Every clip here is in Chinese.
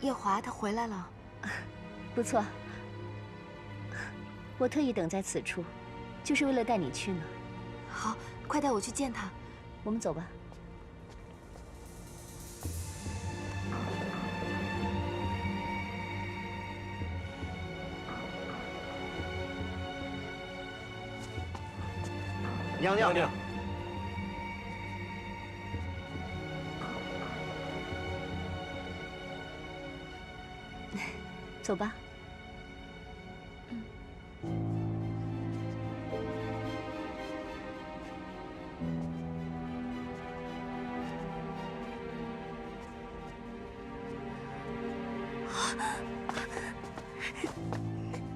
夜华他回来了，不错。我特意等在此处，就是为了带你去呢。好，快带我去见他。我们走吧。娘娘。 走吧。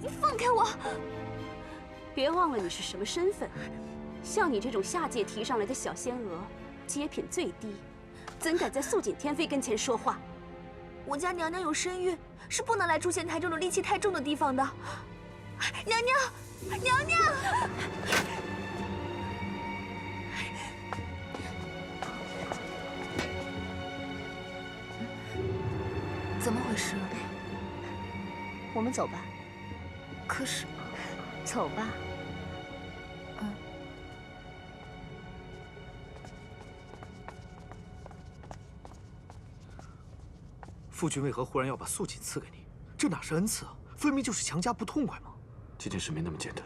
你放开我！别忘了你是什么身份。像你这种下界提上来的小仙娥，阶品最低，怎敢在素锦天妃跟前说话？我家娘娘有身孕，是不能来诛仙台这种戾气太重的地方的。娘娘，娘娘！怎么回事？我们走吧。可是，走吧。夫君为何忽然要把素锦赐给你？这哪是恩赐啊，分明就是强加不痛快嘛！这件事没那么简单。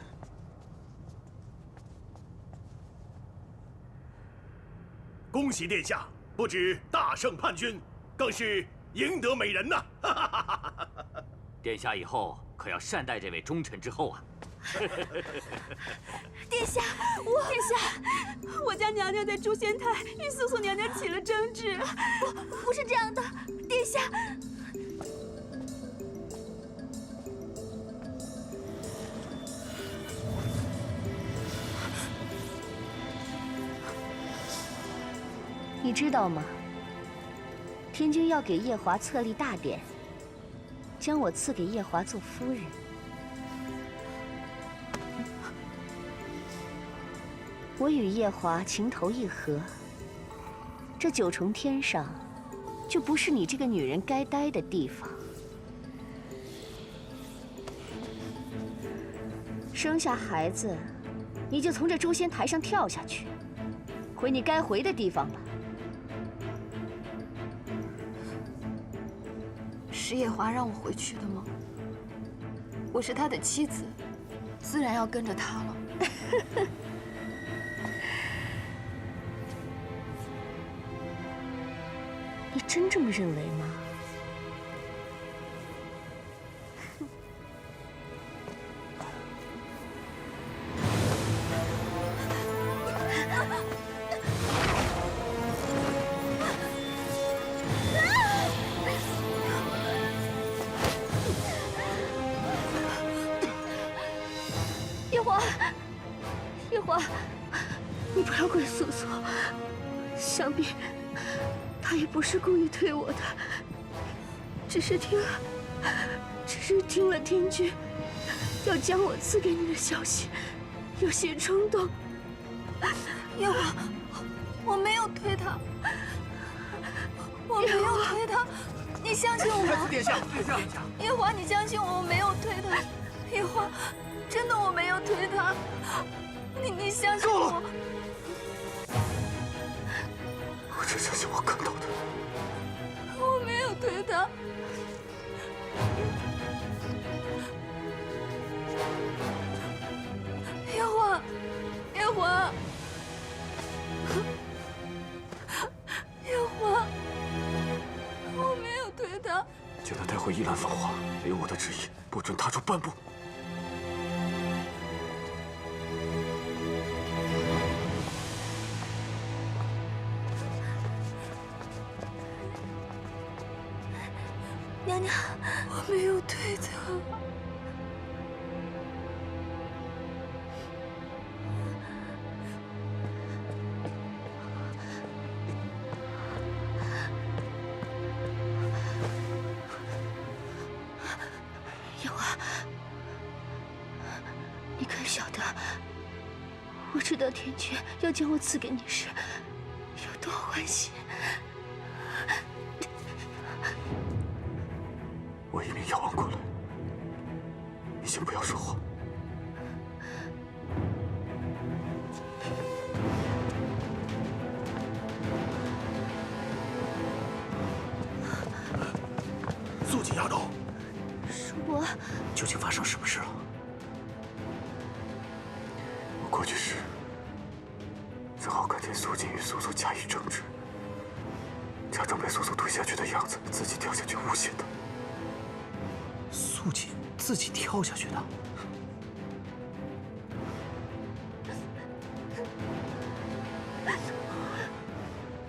恭喜殿下，不止大胜叛军，更是赢得美人呐！殿下以后可要善待这位忠臣之后啊！殿下，我家娘娘在诛仙台与素素娘娘起了争执。不是这样的，殿下。你知道吗？天君要给夜华册立大典，将我赐给夜华做夫人。我与夜华情投意合，这九重天上就不是你这个女人该待的地方。生下孩子，你就从这诛仙台上跳下去，回你该回的地方吧。是夜华让我回去的吗？我是他的妻子，自然要跟着他了。你真这么认为吗？夜华，夜华，你不要怪素素，想必他也不是故意推我的，只是听了天君要将我赐给你的消息，有些冲动。夜华，我没有推他，我没有推他，你相信我。殿下，夜华，你相信我，我没有推他。夜华，真的我没有推他，你相信我。我只相信我看到的。我没有推他。夜华，夜华，夜华，我没有推他。将他带回依兰芳华，没有我的旨意，不准踏出半步。娘娘，我没有推他。夜华，你可晓得，我知道天君要将我赐给你时，有多欢喜。我一命要亡过来，你先不要说话。素锦丫头，叔伯，究竟发生什么事了？我过去时，正好看见素锦与素素加以争执，假装被素素推下去的样子，自己跳下去诬陷她。素锦自己跳下去的。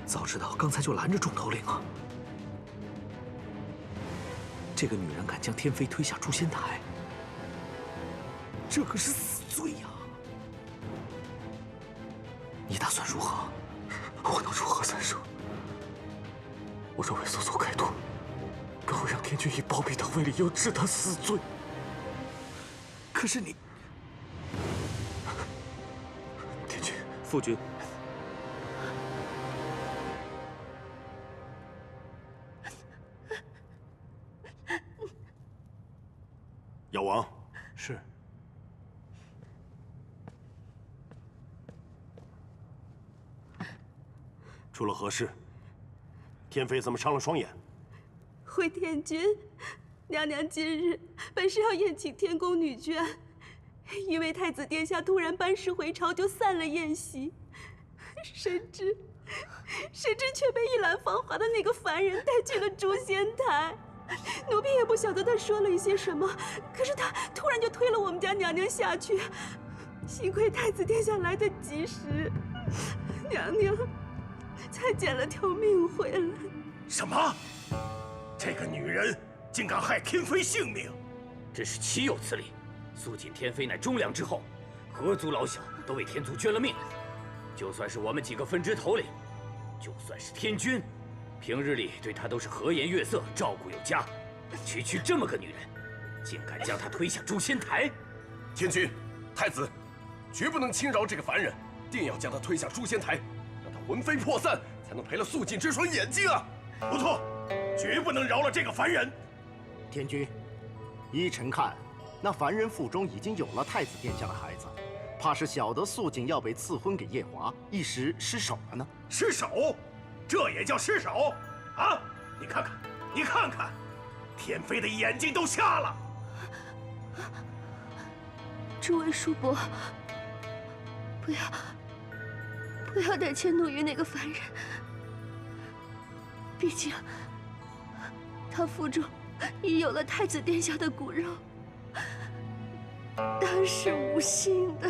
早知道刚才就拦着众头领啊！这个女人敢将天妃推下诛仙台，这可是死罪呀！你打算如何？我能如何再说？我若为素素开脱，更会让天君以包庇她为理由治她死罪。可是你，天君，夫君，妖王，是出了何事？天妃怎么伤了双眼？回天君，娘娘今日本是要宴请天宫女眷，因为太子殿下突然班师回朝，就散了宴席。谁知却被一览芳华的那个凡人带去了诛仙台。奴婢也不晓得他说了一些什么，可是他突然就推了我们家娘娘下去。幸亏太子殿下来得及时，娘娘才捡了条命回来。什么？这个女人竟敢害天妃性命！真是岂有此理！素锦天妃乃忠良之后，何族老小都为天族捐了命。就算是我们几个分支头领，就算是天君，平日里对她都是和颜悦色，照顾有加。区区这么个女人，竟敢将她推下诛仙台！天君，太子，绝不能轻饶这个凡人，定要将他推下诛仙台，让他魂飞魄散，才能赔了素锦这双眼睛啊！不错，绝不能饶了这个凡人。天君，依臣看，那凡人腹中已经有了太子殿下的孩子，怕是晓得素锦要被赐婚给夜华，一时失手了呢。失手？这也叫失手？啊！你看看，你看看，天妃的眼睛都瞎了。诸位叔伯，不要再迁怒于那个凡人。毕竟，他腹中已有了太子殿下的骨肉，当是无心的。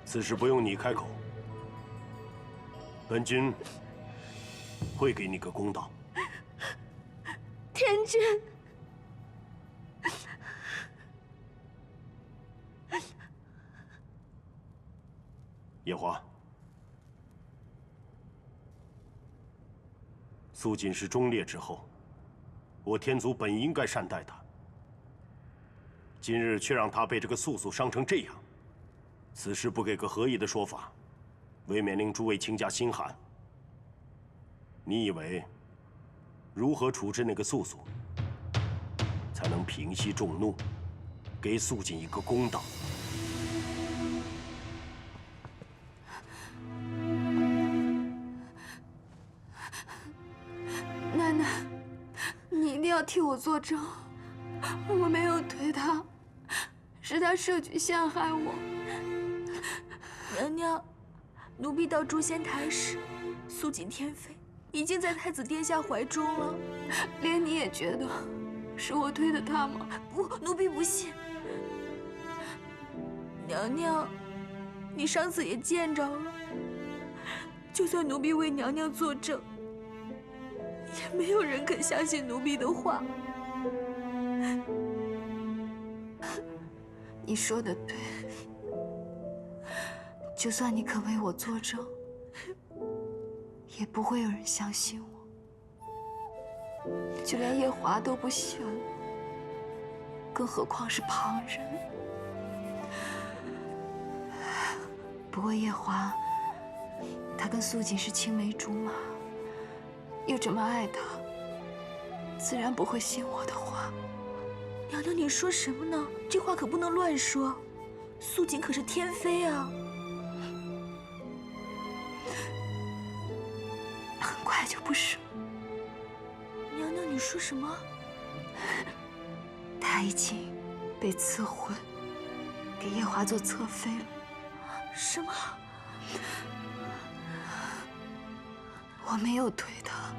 此事不用你开口，本君会给你个公道。天君，夜华，素锦是忠烈之后，我天族本应该善待她。今日却让她被这个素素伤成这样，此事不给个合议的说法，未免令诸位卿家心寒。你以为如何处置那个素素，才能平息众怒，给素锦一个公道？奶奶，你一定要替我作证，我没有推他，是他设局陷害我。娘娘，奴婢到诛仙台时，素锦天妃已经在太子殿下怀中了。连你也觉得是我推的他吗？不，奴婢不信。娘娘，你上次也见着了，就算奴婢为娘娘作证，也没有人肯相信奴婢的话。你说的对，就算你肯为我作证，也不会有人相信我。就连夜华都不信我，更何况是旁人。不过夜华，他跟素锦是青梅竹马，又这么爱他，自然不会信我的话。娘娘，你说什么呢？这话可不能乱说。素锦可是天妃啊，很快就不是。娘娘，你说什么？她已经被赐婚，给夜华做侧妃了。什么？我没有推她。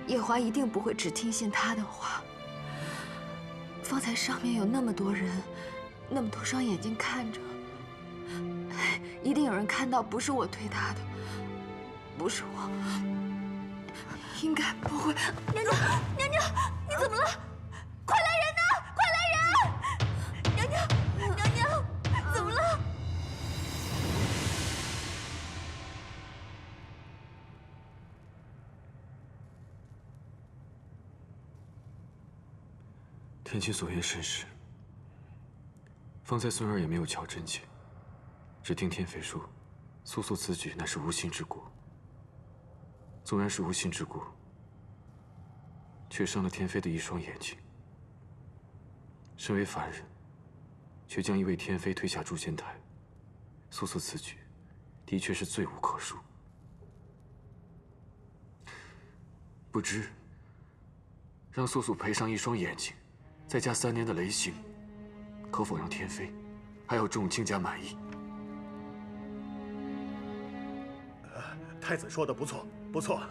夜华一定不会只听信她的话。方才上面有那么多人，那么多双眼睛看着，一定有人看到不是我推她的，不是我，应该不会。娘娘，娘娘，你怎么了？快来人呐！快来人！娘娘，娘娘，怎么了？天君所言甚是。方才孙儿也没有瞧真切，只听天妃说，素素此举乃是无心之过。纵然是无心之过，却伤了天妃的一双眼睛。身为凡人，却将一位天妃推下诛仙台，素素此举，的确是罪无可恕。不知让素素赔上一双眼睛，再加3年的雷刑，可否让天妃还有众卿家满意？太子说的不错，不错。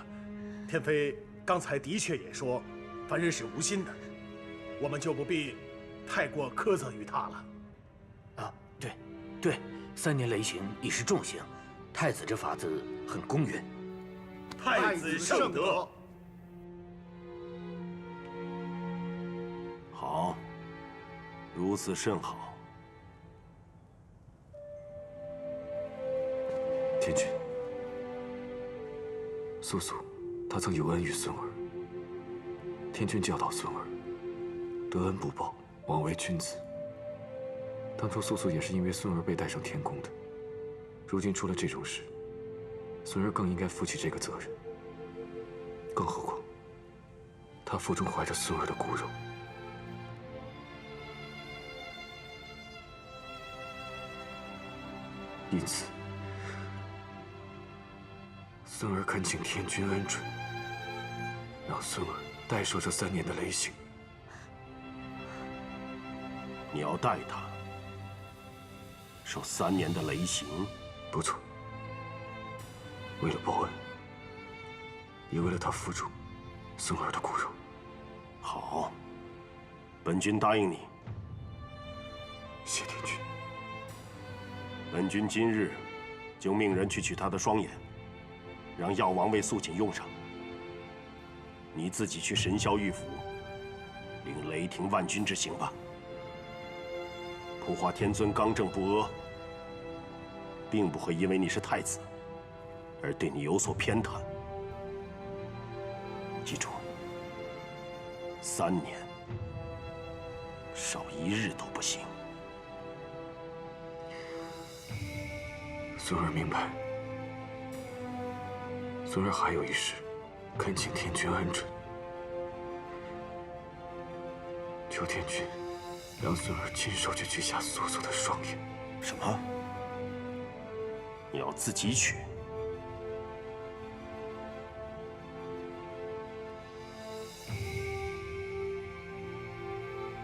天妃刚才的确也说，凡人是无心的，我们就不必太过苛责于他了。啊，对，3年雷刑已是重刑，太子这法子很公允。太子圣德。好，如此甚好。天君，素素，她曾有恩于孙儿。天君教导孙儿，得恩不报，枉为君子。当初素素也是因为孙儿被带上天宫的，如今出了这种事，孙儿更应该负起这个责任。更何况，她腹中怀着孙儿的骨肉。因此，孙儿恳请天君恩准，让孙儿代受这3年的雷刑。你要代他受3年的雷刑？不错。为了报恩，也为了他腹中孙儿的骨肉。好，本君答应你。谢天君。本君今日就命人去取他的双眼，让药王为素锦用上。你自己去神霄玉府，领雷霆万钧之刑吧。普化天尊刚正不阿，并不会因为你是太子而对你有所偏袒。记住，3年少1日都不行。孙儿明白。孙儿还有一事，恳请天君恩准。求天君让孙儿亲手去取下素素的双眼。什么？你要自己取？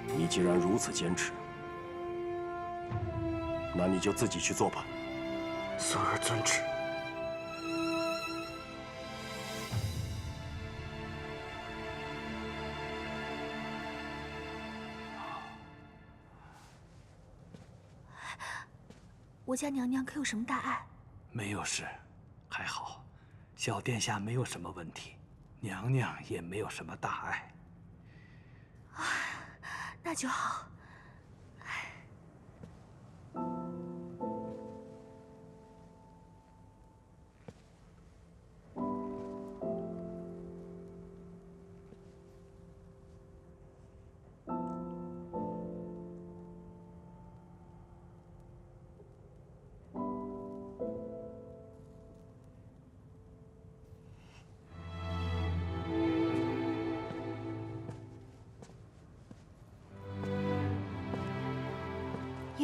你既然如此坚持，那你就自己去做吧。孙儿遵旨。我家娘娘可有什么大碍？没有事，还好，小殿下没有什么问题，娘娘也没有什么大碍。那就好。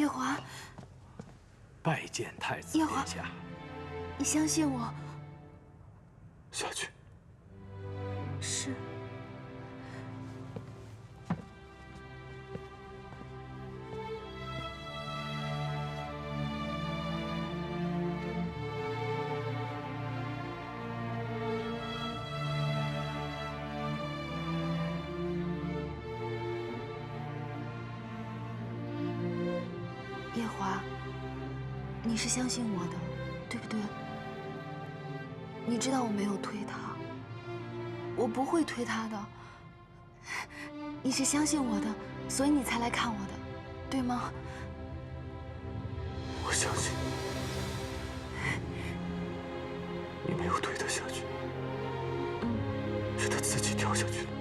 夜华，拜见太子夜华殿下。你相信我。下去。是。夜华，你是相信我的，对不对？你知道我没有推他，我不会推他的。你是相信我的，所以你才来看我的，对吗？我相信你没有推他下去，是他自己跳下去的。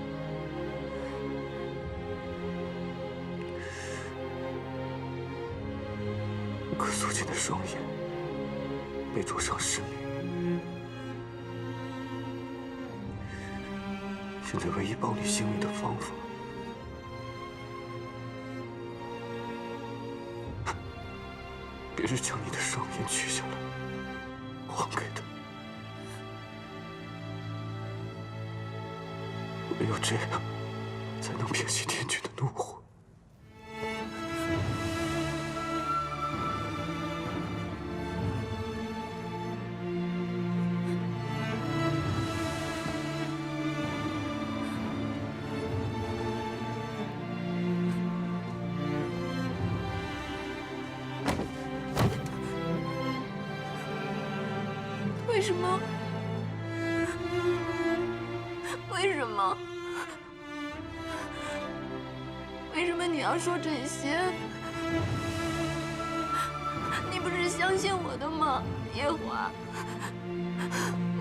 可素锦的双眼被灼伤失明，现在唯一保你性命的方法，便是将你的双眼取下来，还给他。唯有这样，才能平息天君的怒火。为什么？为什么？为什么你要说这些？你不是相信我的吗，夜华？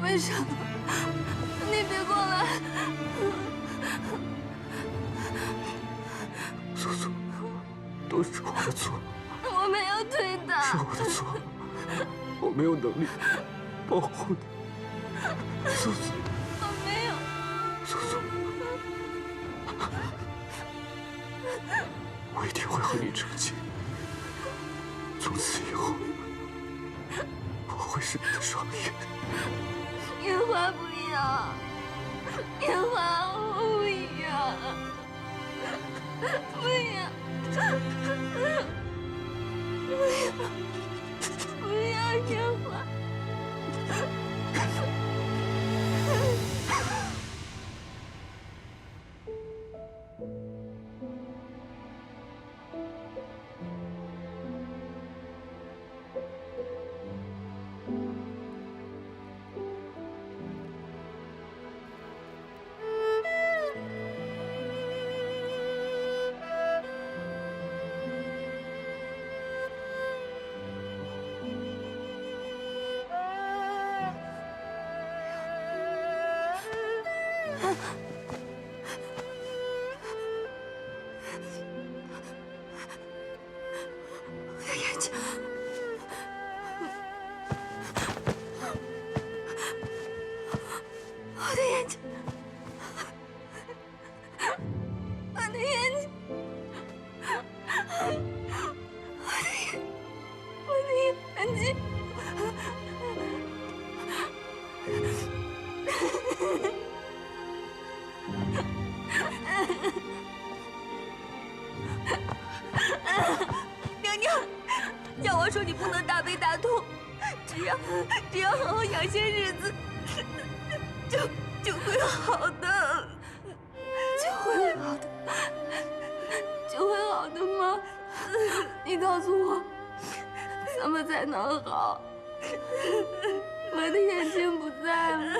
为什么？你别过来！素素，都是我的错，我没有推他。是我的错，我没有能力保护你，素素。我没有。素素，我一定会和你成亲。从此以后，我会是你的双眼。夜华不要，夜华我不要，不要，不要夜华。我的眼睛，我的眼睛，我的眼睛，我的眼睛。娘娘，药王说你不能大悲大痛，只要好好养些日子，就会好的，就会好的，就会好的吗？你告诉我，怎么才能好？我的眼睛不在了。